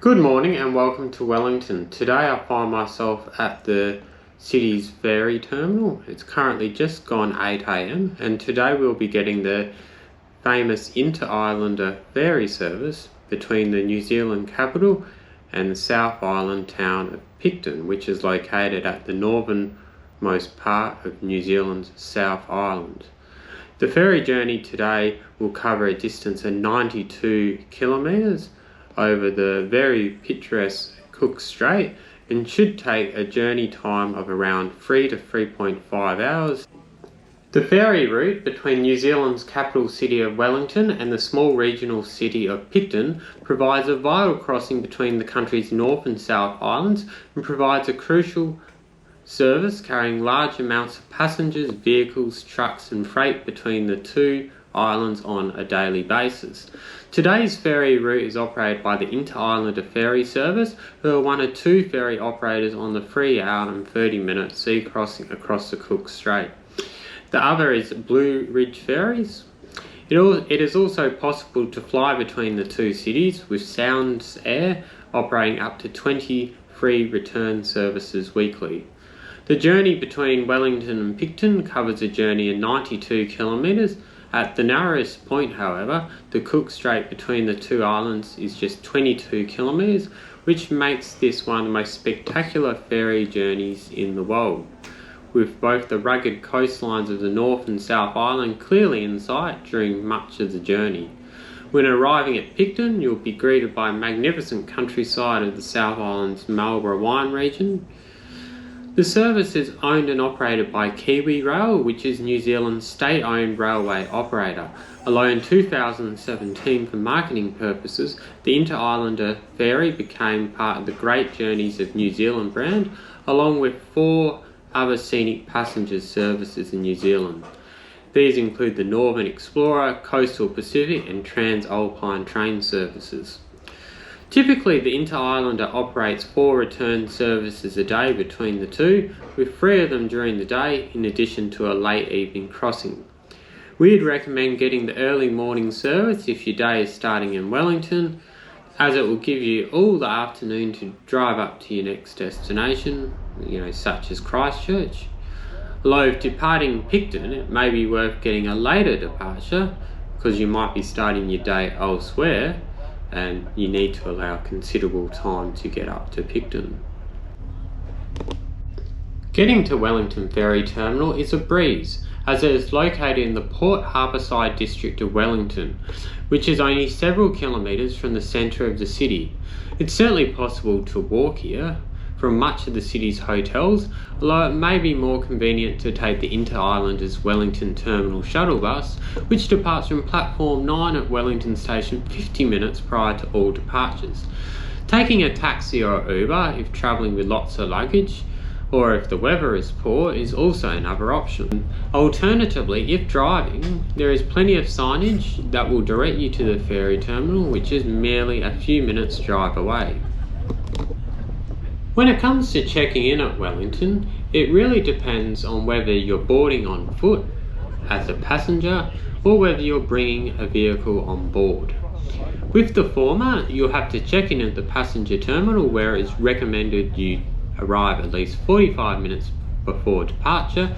Good morning and welcome to Wellington. Today I find myself at the city's ferry terminal. It's currently just gone 8 AM and today we'll be getting the famous InterIslander Ferry Service between the New Zealand capital and the South Island town of Picton, which is located at the northernmost part of New Zealand's South Island. The ferry journey today will cover a distance of 92 kilometres over the very picturesque Cook Strait and should take a journey time of around 3 to 3.5 hours. The ferry route between New Zealand's capital city of Wellington and the small regional city of Picton provides a vital crossing between the country's North and South Islands and provides a crucial service carrying large amounts of passengers, vehicles, trucks and freight between the two islands on a daily basis. Today's ferry route is operated by the InterIslander Ferry Service, who are one of two ferry operators on the 3-hour and 30-minute sea crossing across the Cook Strait. The other is Blue Ridge Ferries. It is also possible to fly between the two cities, with Sounds Air operating up to 20 free return services weekly. The journey between Wellington and Picton covers a journey of 92 kilometres. At the narrowest point, however, the Cook Strait between the two islands is just 22 kilometres, which makes this one of the most spectacular ferry journeys in the world, with both the rugged coastlines of the North and South Island clearly in sight during much of the journey. When arriving at Picton, you'll be greeted by a magnificent countryside of the South Island's Marlborough wine region. The service is owned and operated by Kiwi Rail, which is New Zealand's state-owned railway operator. Although in 2017, for marketing purposes, the InterIslander Ferry became part of the Great Journeys of New Zealand brand, along with 4 other scenic passenger services in New Zealand. These include the Northern Explorer, Coastal Pacific and Transalpine train services. Typically, the InterIslander operates 4 return services a day between the two, with 3 of them during the day, in addition to a late evening crossing. We'd recommend getting the early morning service if your day is starting in Wellington, as it will give you all the afternoon to drive up to your next destination, such as Christchurch. Although if departing Picton, it may be worth getting a later departure, because you might be starting your day elsewhere, and you need to allow considerable time to get up to Picton. Getting to Wellington Ferry Terminal is a breeze, as it is located in the Port Harbourside district of Wellington, which is only several kilometres from the centre of the city. It's certainly possible to walk here from much of the city's hotels, although it may be more convenient to take the InterIslander's Wellington Terminal shuttle bus, which departs from platform 9 at Wellington Station 50 minutes prior to all departures. Taking a taxi or Uber if travelling with lots of luggage, or if the weather is poor, is also another option. Alternatively, if driving, there is plenty of signage that will direct you to the ferry terminal, which is merely a few minutes drive away. When it comes to checking in at Wellington, it really depends on whether you're boarding on foot as a passenger or whether you're bringing a vehicle on board. With the former, you'll have to check in at the passenger terminal, where it's recommended you arrive at least 45 minutes before departure,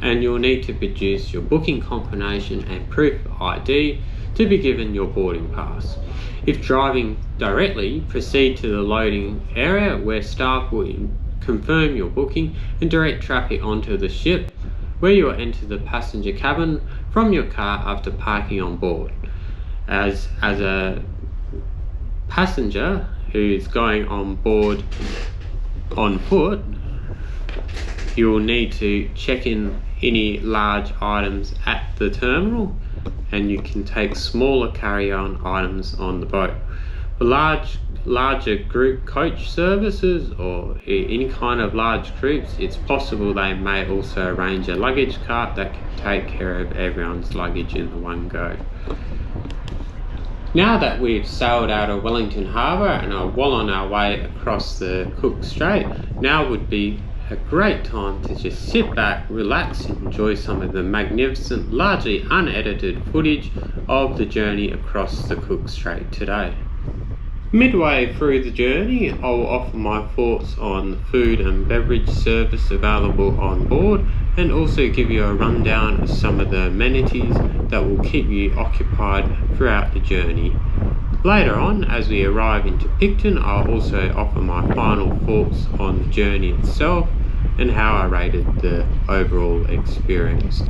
and you'll need to produce your booking confirmation and proof of ID to be given your boarding pass. If driving directly, proceed to the loading area, where staff will confirm your booking and direct traffic onto the ship, where you will enter the passenger cabin from your car after parking on board. As a passenger who's going on board on foot, you will need to check in any large items at the terminal, and you can take smaller carry-on items on the boat. For larger group coach services or any kind of large groups, it's possible they may also arrange a luggage cart that can take care of everyone's luggage in the one go. Now that we've sailed out of Wellington Harbour and are well on our way across the Cook Strait, now would be a great time to just sit back, relax and enjoy some of the magnificent, largely unedited footage of the journey across the Cook Strait today. Midway through the journey, I'll offer my thoughts on the food and beverage service available on board, and also give you a rundown of some of the amenities that will keep you occupied throughout the journey. Later on, as we arrive into Picton, I'll also offer my final thoughts on the journey itself and how I rated the overall experience.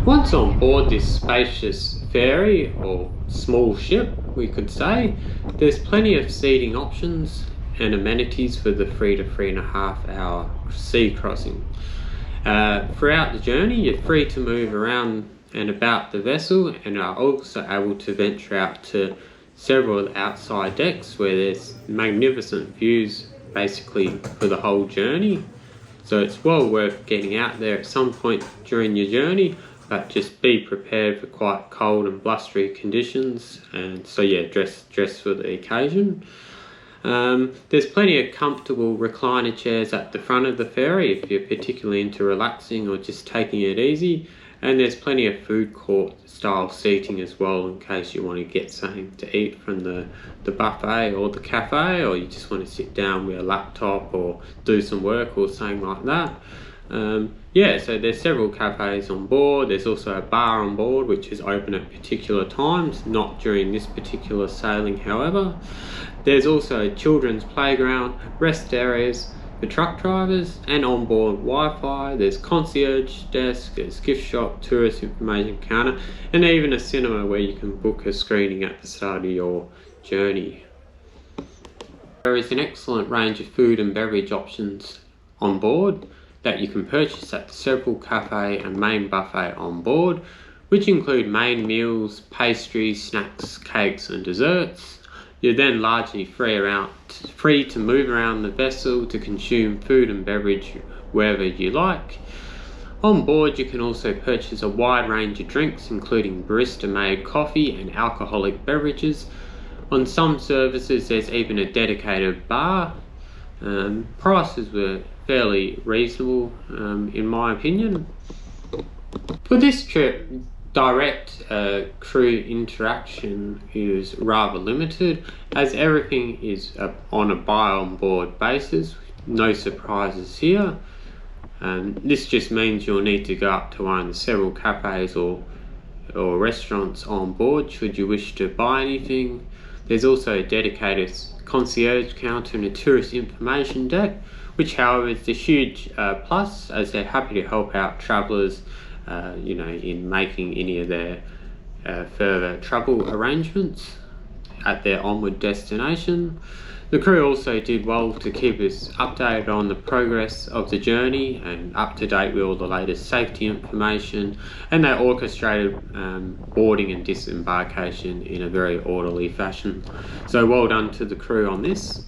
Once on board this spacious ferry, or small ship we could say, there's plenty of seating options and amenities for the 3 to 3.5 hour sea crossing. Throughout the journey you're free to move around and about the vessel, and are also able to venture out to several outside decks where there's magnificent views basically for the whole journey. So it's well worth getting out there at some point during your journey, but just be prepared for quite cold and blustery conditions, and so yeah, dress for the occasion. There's plenty of comfortable recliner chairs at the front of the ferry if you're particularly into relaxing or just taking it easy, and there's plenty of food court style seating as well in case you want to get something to eat from the buffet or the cafe, or you just want to sit down with a laptop or do some work or something like that. So there's several cafes on board. There's also a bar on board which is open at particular times, not during this particular sailing however. There's also a children's playground, rest areas for truck drivers, and onboard Wi-Fi. There's concierge desk, there's gift shop, tourist information counter, and even a cinema where you can book a screening at the start of your journey. There is an excellent range of food and beverage options on board that you can purchase at the several cafe and main buffet on board, which include main meals, pastries, snacks, cakes and desserts. You're then largely free to move around the vessel to consume food and beverage wherever you like. On board you can also purchase a wide range of drinks including barista made coffee and alcoholic beverages. On some services there's even a dedicated bar. Prices were fairly reasonable in my opinion. For this trip, direct crew interaction is rather limited, as everything is on a buy on board basis. No surprises here. This just means you'll need to go up to one of the several cafes or restaurants on board should you wish to buy anything. There's also a dedicated concierge counter and a tourist information deck, which however is a huge plus, as they're happy to help out travellers in making any of their further travel arrangements at their onward destination. The crew also did well to keep us updated on the progress of the journey and up to date with all the latest safety information, and they orchestrated boarding and disembarkation in a very orderly fashion. So well done to the crew on this.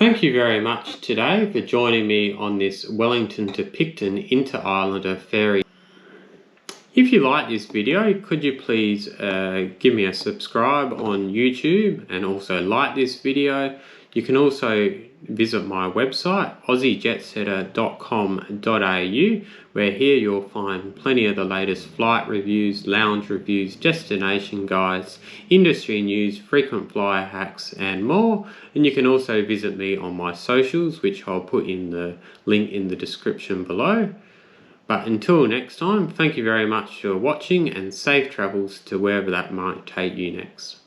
Thank you very much today for joining me on this Wellington to Picton InterIslander Ferry. If you like this video, could you please give me a subscribe on YouTube and also like this video. You can also visit my website aussiejetsetter.com.au, where here you'll find plenty of the latest flight reviews, lounge reviews, destination guides, industry news, frequent flyer hacks and more. And you can also visit me on my socials, which I'll put in the link in the description below. But until next time, thank you very much for watching and safe travels to wherever that might take you next.